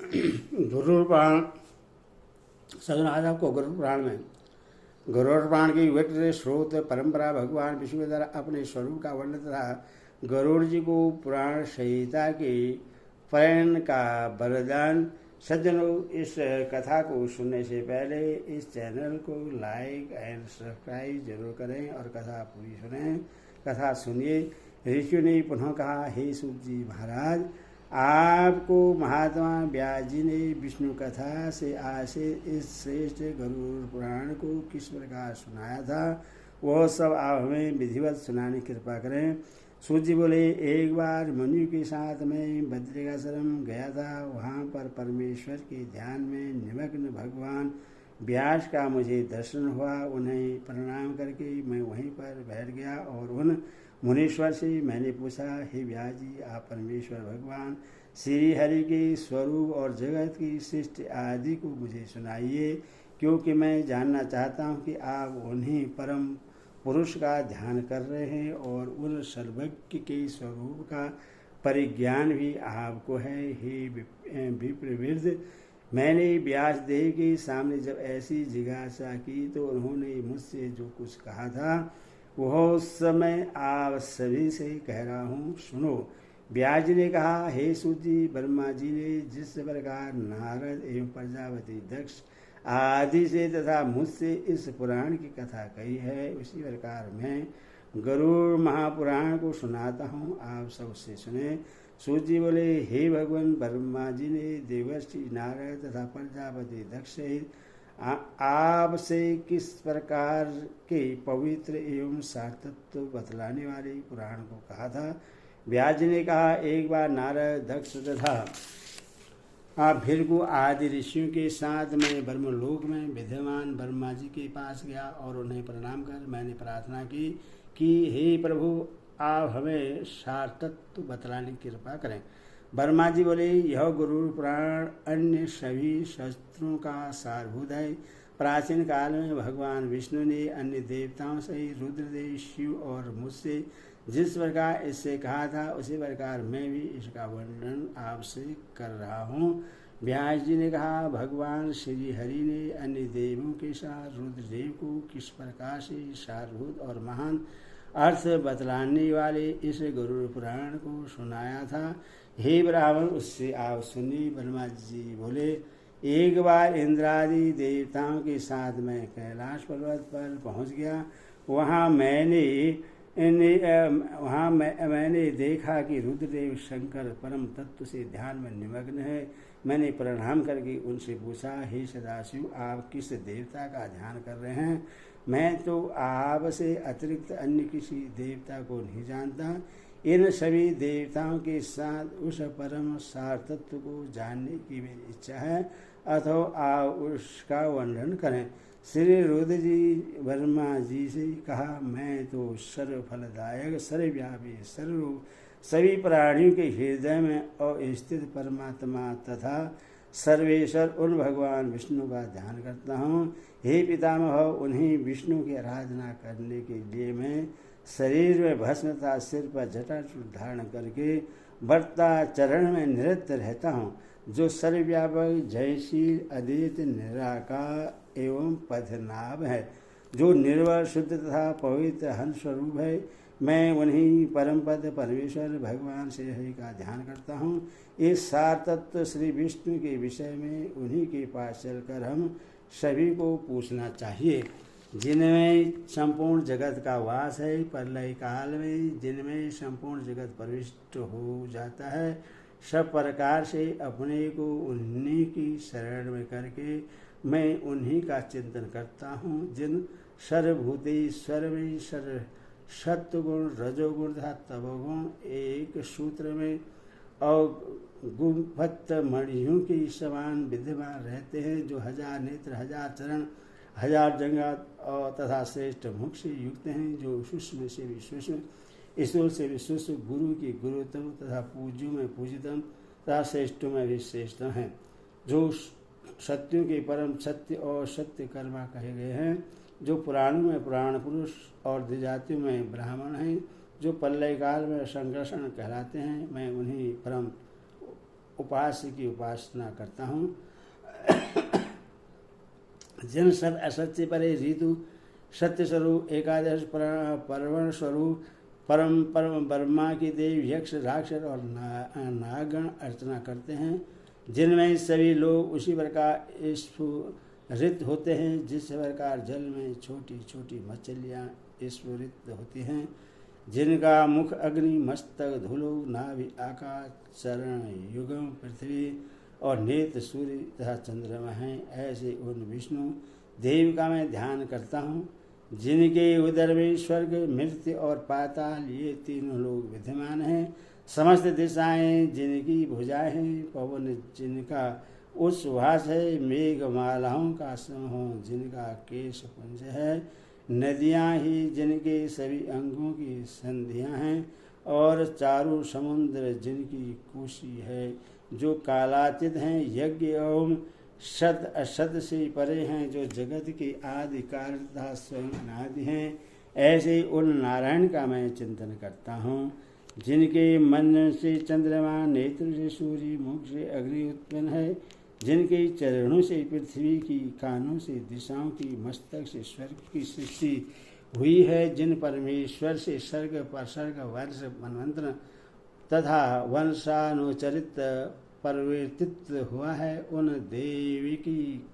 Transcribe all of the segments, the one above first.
गुरुपुराण सदनाथ आपको गुरुपुराण में गरुड़ की विकृत स्रोत परंपरा भगवान विष्णु द्वारा अपने स्वरूप का वर्णन तथा गरुड़ जी को पुराण संहिता के पारायण का वरदान। सज्जनों, इस कथा को सुनने से पहले इस चैनल को लाइक एंड सब्सक्राइब जरूर करें और कथा पूरी सुनें। कथा सुनिए। ऋषियों ने पुनः कहा, हे सूत जी महाराज, आपको महात्मा व्यास जी ने विष्णु कथा से आशे इस श्रेष्ठ गरुड़ पुराण को किस प्रकार सुनाया था, वह सब आप हमें विधिवत सुनाने की कृपा करें। सूत जी बोले, एक बार मनु के साथ मैं बद्रिकाश्रम गया था। वहाँ पर परमेश्वर के ध्यान में निमग्न भगवान व्यास का मुझे दर्शन हुआ। उन्हें प्रणाम करके मैं वहीं पर बैठ गया और उन मुनीश्वर से मैंने पूछा, हे व्यास जी, आप परमेश्वर भगवान श्री हरि के स्वरूप और जगत की सृष्टि आदि को मुझे सुनाइए, क्योंकि मैं जानना चाहता हूँ कि आप उन्हीं परम पुरुष का ध्यान कर रहे हैं और उन सर्वज्ञ के स्वरूप का परिज्ञान भी आपको है। हे विप्रवृद्ध, मैंने व्यास देव के सामने जब ऐसी जिज्ञासा की तो उन्होंने मुझसे जो कुछ कहा था वह उस समय आप सभी से कह रहा हूँ, सुनो। व्यास जी ने कहा, हे सूत जी, ब्रह्मा जी ने जिस प्रकार नारद एवं प्रजापति दक्ष आदि से तथा मुझसे इस पुराण की कथा कही है, उसी प्रकार मैं गरुड़ महापुराण को सुनाता हूँ, आप सबसे सुने। सूत जी बोले, हे भगवान, ब्रह्मा जी ने देवर्षि नारद तथा प्रजापति दक्ष सहित आपसे किस प्रकार के पवित्र एवं सार्थत्व बतलाने वाले पुराण को कहा था। व्यास जी ने कहा, एक बार नारद दक्ष तथा भृगु आदि ऋषियों के साथ मैं ब्रह्मलोक में विद्यमान ब्रह्मा जी के पास गया और उन्हें प्रणाम कर मैंने प्रार्थना की कि हे प्रभु, आप हमें सार्थत्व बतलाने की कृपा करें। ब्रह्मा जी बोले, यह गरुड़ पुराण अन्य सभी शास्त्रों का सारभूत है। प्राचीन काल में भगवान विष्णु ने अन्य देवताओं से रुद्रदेव, शिव और मुझसे जिस प्रकार इससे कहा था, उसी प्रकार मैं भी इसका वर्णन आपसे कर रहा हूँ। व्यास जी ने कहा, भगवान श्री हरि ने अन्य देवों के साथ रुद्रदेव को किस प्रकार से सारभूत और महान अर्थ बतलाने वाले इस गरुड़ पुराण को सुनाया था। हे ब्राह्मण, उससे आप सुनिए। ब्रह्मा जी बोले, एक बार इंद्रादि देवताओं के साथ मैं कैलाश पर्वत पर पहुंच गया। वहाँ मैंने देखा कि रुद्रदेव शंकर परम तत्व से ध्यान में निमग्न है। मैंने प्रणाम करके उनसे पूछा, हे सदाशिव, आप किस देवता का ध्यान कर रहे हैं? मैं तो आपसे अतिरिक्त अन्य किसी देवता को नहीं जानता। इन सभी देवताओं के साथ उस परम सार्थत्व को जानने की मेरी इच्छा है, अथवा आप उसका वर्णन करें। श्री रुद्र जी ब्रह्मा जी से कहा, मैं तो सर्वफलदायक सर्वव्यापी सर्व सभी प्राणियों के हृदय में अवस्थित परमात्मा तथा सर्वेश्वर उन भगवान विष्णु का ध्यान करता हूँ। हे पितामह, उन्हीं विष्णु की आराधना करने के लिए मैं शरीर में भस्म तथा सिर पर जटा धारण करके वर्ता चरण में निरत रहता हूँ, जो सर्वव्यापक जयशील अद्वित निराकार एवं पद्मनाभ है, जो निर्मल शुद्ध तथा पवित्र हंस स्वरूप है। मैं उन्हीं परम पद परमेश्वर भगवान श्री हरि का ध्यान करता हूँ। इस सार तत्व श्री विष्णु के विषय में उन्हीं के पास चलकर हम सभी को पूछना चाहिए, जिनमें संपूर्ण जगत का वास है। प्रलय काल में जिनमें संपूर्ण जगत प्रविष्ट हो जाता है, सब प्रकार से अपने को उन्हीं की शरण में करके मैं उन्हीं का चिंतन करता हूँ, जिन सर्वभूतेश्वर में सत्वगुण रजोगुण तथा तमोगुण एक सूत्र में और गुम्फत मणियों के समान विद्यमान रहते हैं, जो हजार नेत्र, हजार चरण, हजार जंगा और तथा श्रेष्ठ मुख से युक्त हैं, जो सूक्ष्म से भी सूक्ष्म, ईश्वर से भी सूक्ष्म, गुरु की गुरुतम तथा पूज्यों में पूजितम तथा श्रेष्ठों में भी श्रेष्ठ हैं, जो सत्यों के परम सत्य और सत्य कर्मा कहे गए हैं, जो पुराणों में पुराण पुरुष और द्विजातियों में ब्राह्मण हैं, जो प्रलय काल में संकर्षण कहलाते हैं। मैं उपास्य की उपासना करता हूँ। जिन सत असत्य परे ऋतु सत्य स्वरूप एकादश पर्वण स्वरूप परम परम ब्रह्मा की देव यक्ष राक्षस और नागगण अर्चना करते हैं, जिनमें सभी लोग उसी प्रकार स्फुरित होते हैं जिस प्रकार जल में छोटी छोटी मछलियाँ स्फुरित होती हैं, जिनका मुख अग्नि, मस्तक धूलो, नाभि आकाश, चरण युगम पृथ्वी और नेत्र सूर्य तथा चंद्रमा हैं, ऐसे उन विष्णु देव का मैं ध्यान करता हूँ, जिनके उदर में स्वर्ग, मृत्यु और पाताल ये तीनों लोग विद्यमान हैं। समस्त दिशाएं जिनकी भुजाएं हैं, पवन जिनका उच्छ्वास है, मेघमालाओं का समूह जिनका केश पुंज है, नदियाँ ही जिनके सभी अंगों की संधियाँ हैं, और चारों समुद्र जिनकी कोशी है, जो कालातीत हैं, यज्ञ एवं सत असत से परे हैं, जो जगत की आदि कारणता स्वयं अनादि हैं, ऐसे उन नारायण का मैं चिंतन करता हूँ, जिनके मन से चंद्रमा, नेत्र से सूर्य, मुख से अग्नि उत्पन्न है, जिनके चरणों से पृथ्वी की, कानों से दिशाओं की, मस्तक से स्वर्ग की सृष्टि हुई है, जिन परमेश्वर से सर्ग प्रसर्ग वर्ष मनवंतर तथा वंशानुचरित परिवर्तित हुआ है, उन देवी की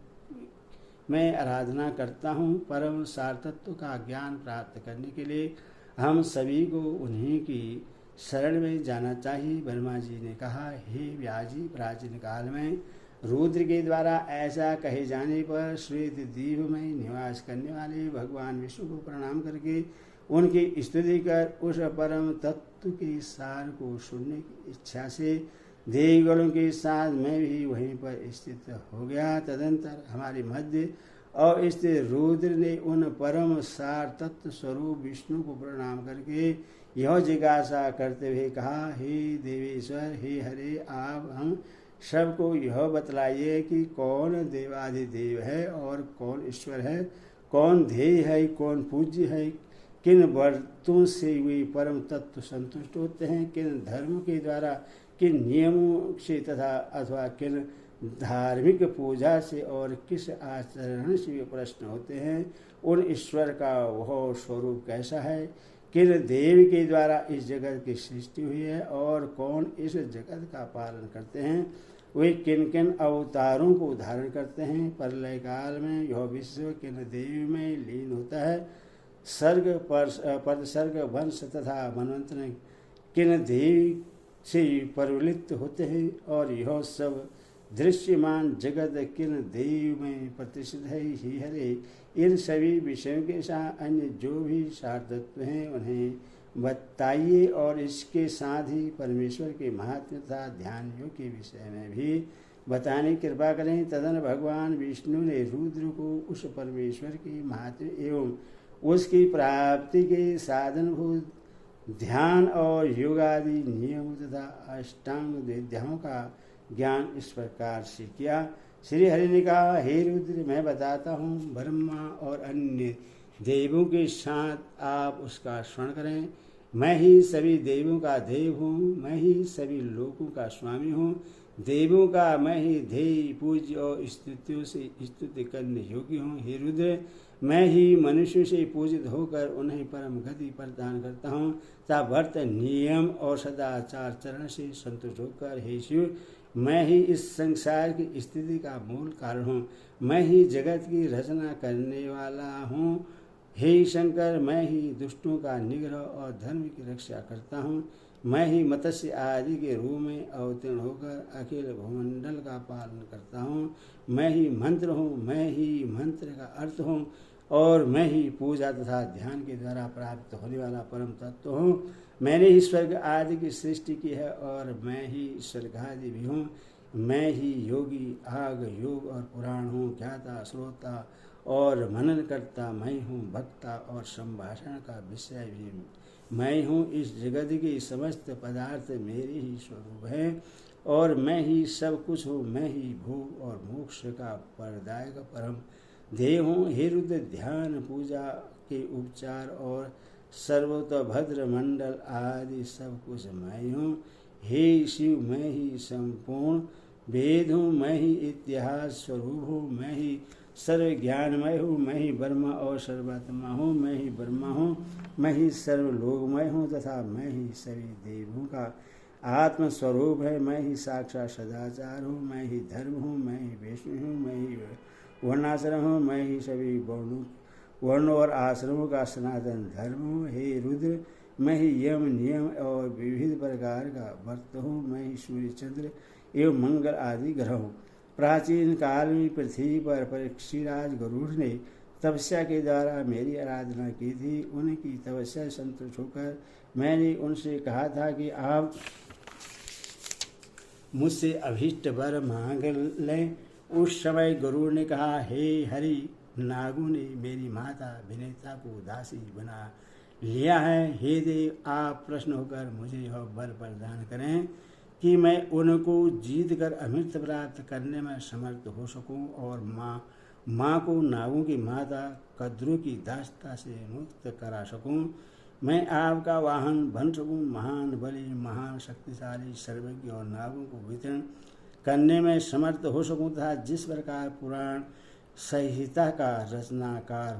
मैं आराधना करता हूँ। परम सारतत्व का ज्ञान प्राप्त करने के लिए हम सभी को उन्हीं की शरण में जाना चाहिए। ब्रह्मा जी ने कहा, हे व्यास जी, प्राचीन काल में रुद्र के द्वारा ऐसा कहे जाने पर श्वेत द्वीप में निवास करने वाले भगवान विष्णु को प्रणाम करके उनकी स्तुति कर उस परम तत्व के सार को सुनने की इच्छा से देवगणों के साथ मैं भी वहीं पर स्थित हो गया। तदंतर हमारे मध्य और स्थित रुद्र ने उन परम सार तत्व स्वरूप विष्णु को प्रणाम करके यह जिज्ञासा करते हुए कहा, हे देवेश्वर, हे हरे, आप हम सबको यह बतलाइए कि कौन देवाधिदेव है और कौन ईश्वर है, कौन ध्येय है, कौन पूज्य है, किन व्रतों से वे परम तत्व संतुष्ट होते हैं, किन धर्म के द्वारा, किन नियमों से तथा अथवा किन धार्मिक पूजा से और किस आचरण से वे प्रश्न होते हैं, उन ईश्वर का वह स्वरूप कैसा है, किन देव के द्वारा इस जगत की सृष्टि हुई है और कौन इस जगत का पालन करते हैं, वे किन किन अवतारों को धारण करते हैं, प्रलय काल में यह विश्व किन देव में लीन होता है, सर्ग पद सर्ग वंश तथा मनवंतर किन देव से परिवलित होते हैं, और यह सब दृश्यमान जगत किन देव में प्रतिष्ठित है। ही हरे, इन सभी विषयों के साथ अन्य जो भी सार तत्व हैं उन्हें बताइए, और इसके साथ ही परमेश्वर के महात्म्य तथा ध्यान योग के विषय में भी बताने की कृपा करें। तदन भगवान विष्णु ने रुद्र को उस परमेश्वर के महात्म्य एवं उसकी प्राप्ति के साधनभूत ध्यान और योगादि नियम तथा अष्टांग विद्याओं का ज्ञान इस प्रकार से किया। श्री हरि ने कहा, हे रुद्र, मैं बताता हूँ, ब्रह्मा और अन्य देवों के साथ आप उसका स्मरण करें। मैं ही सभी देवों का देव हूँ, मैं ही सभी लोगों का स्वामी हूँ, देवों का मैं ही ध्येय, पूज्य और स्तुतियों से स्तुति करने योग्य हूँ। हे रुद्र, मैं ही मनुष्य से पूजित होकर उन्हें परम गति प्रदान करता हूँ तथा व्रत नियम और सदाचार चरण से संतुष्ट होकर, हे शिव, मैं ही इस संसार की स्थिति का मूल कारण हूँ, मैं ही जगत की रचना करने वाला हूँ। हे शंकर, मैं ही दुष्टों का निग्रह और धर्म की रक्षा करता हूँ, मैं ही मत्स्य आदि के रूप में अवतीर्ण होकर अखिल भूमंडल का पालन करता हूँ, मैं ही मंत्र हूँ, मैं ही मंत्र का अर्थ हूँ, और मैं ही पूजा तथा ध्यान के द्वारा प्राप्त होने वाला परम तत्व हूँ। मैंने ही स्वर्ग आदि की सृष्टि की है और मैं ही स्वर्गादि भी हूँ। मैं ही योगी, आग, योग और पुराण हूँ, ज्ञाता, श्रोता और मनन करता मैं हूँ, भक्ता और संभाषण का विषय भी मैं हूँ। इस जगत के समस्त पदार्थ मेरे ही स्वरूप हैं और मैं ही सब कुछ हूँ। मैं ही भोग और मोक्ष का प्रदायक परम देव हूँ। हे रुद्र, ध्यान, पूजा के उपचार और सर्वतोभद्र मंडल आदि सब कुछ मैं हूँ। हे शिव मैं ही संपूर्ण वेद हूँ, मैं ही इतिहास स्वरूप हूँ, मैं ही सर्व ज्ञानमय हूँ, मैं ही ब्रह्मा और सर्वात्मा हूँ, मैं ही ब्रह्मा हूँ, मैं ही सर्वलोकमय हूँ तथा मैं ही सभी देवों का आत्मस्वरूप है। मैं ही साक्षात सदाचार हूँ, मैं ही धर्म हूँ, मैं ही विष्णु हूँ, मैं ही वर्णाश्रम हूँ, मैं ही सभी वर्णों और आश्रमों का सनातन धर्म हूँ। हे रुद्र मैं ही यम नियम और विविध प्रकार का व्रत हूँ, मैं ही सूर्य चंद्र एवं मंगल आदि ग्रह हूँ। प्राचीन काल में पृथ्वी पर परीक्षिराज गरुड़ ने तपस्या के द्वारा मेरी आराधना की थी। उनकी तपस्या संतुष्ट होकर मैंने उनसे कहा था कि आप मुझसे अभीष्ट वर मांग लें। उस समय गरुड़ ने कहा, हे हरि, नागों ने मेरी माता विनेता को दासी बना लिया है। हे देव, आप प्रसन्न होकर मुझे यह वर प्रदान करें कि मैं उनको जीत कर अमृत प्राप्त करने में समर्थ हो सकूं और माँ को नागों की माता कद्रू की दासता से मुक्त करा सकूं। मैं आपका वाहन बन सकूं, महान बलि, महान शक्तिशाली, सर्वज्ञ और नागों को वितरण करने में समर्थ हो सकूं तथा जिस प्रकार पुराण संहिता का रचनाकार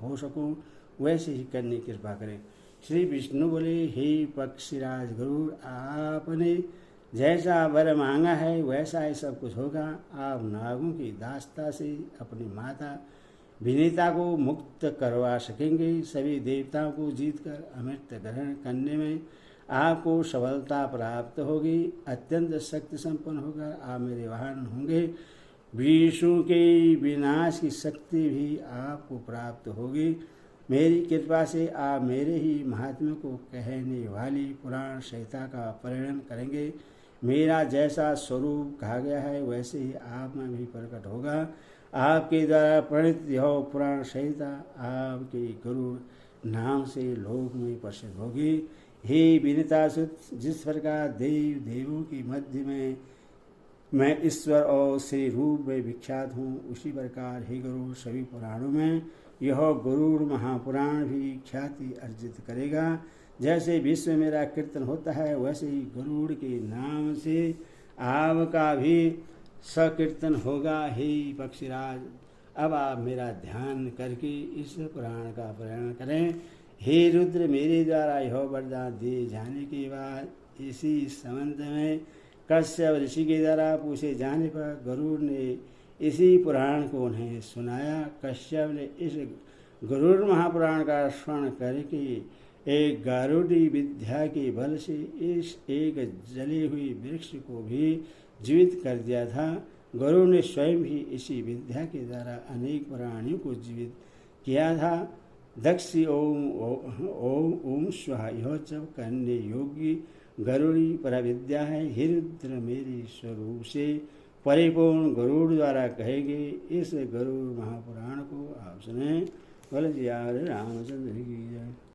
हो सकूं वैसे ही करने की कृपा करें। श्री विष्णु बोले, हे पक्षीराज गरुड़, आपने जैसा वर मांगा है वैसा ही सब कुछ होगा। आप नागों की दासता से अपनी माता विनीता को मुक्त करवा सकेंगे। सभी देवताओं को जीतकर अमृत ग्रहण करने में आपको सफलता प्राप्त होगी। अत्यंत शक्ति संपन्न होकर आप मेरे वाहन होंगे। विष्णु के विनाश की शक्ति भी आपको प्राप्त होगी। मेरी कृपा से आप मेरे ही महात्म्य को कहने वाली पुराण संहिता का परिणन करेंगे। मेरा जैसा स्वरूप कहा गया है वैसे ही आप में भी प्रकट होगा। आपके द्वारा प्रणीत यह पुराण संहिता आपके गरुड़ नाम से लोक में प्रसिद्ध होगी। हे विनीतासुत, जिस प्रकार देव देवों के मध्य में मैं ईश्वर और श्री रूप में विख्यात हूँ, उसी प्रकार हे गरुड़ सभी पुराणों में यह गरुड़ महापुराण भी ख्याति अर्जित करेगा। जैसे विश्व में मेरा कीर्तन होता है वैसे ही गरुड़ के नाम से आपका भी सकीर्तन होगा। हे पक्षीराज, अब आप मेरा ध्यान करके इस पुराण का पारायण करें। हे रुद्र, मेरे द्वारा यह वरदान दिए जाने के बाद इसी संबंध में कश्यप ऋषि के द्वारा पूछे जाने पर गरुड़ ने इसी पुराण को उन्हें सुनाया। कश्यप ने इस गरुड़ महापुराण का श्रवण करके एक गारुड़ी विद्या के बल से इस एक जले हुए वृक्ष को भी जीवित कर दिया था। गरुड़ ने स्वयं ही इसी विद्या के द्वारा अनेक प्राणियों को जीवित किया था। दक्षि ओम ओम ओम स्वाहा, यह जब करने योग्य गरुड़ी परविद्या है। हे रुद्र, मेरे स्वरूप से परिपूर्ण गरुड़ द्वारा कहे गए इस गरुड़ महापुराण को आप सुने। बोले रामचंद्र की जय।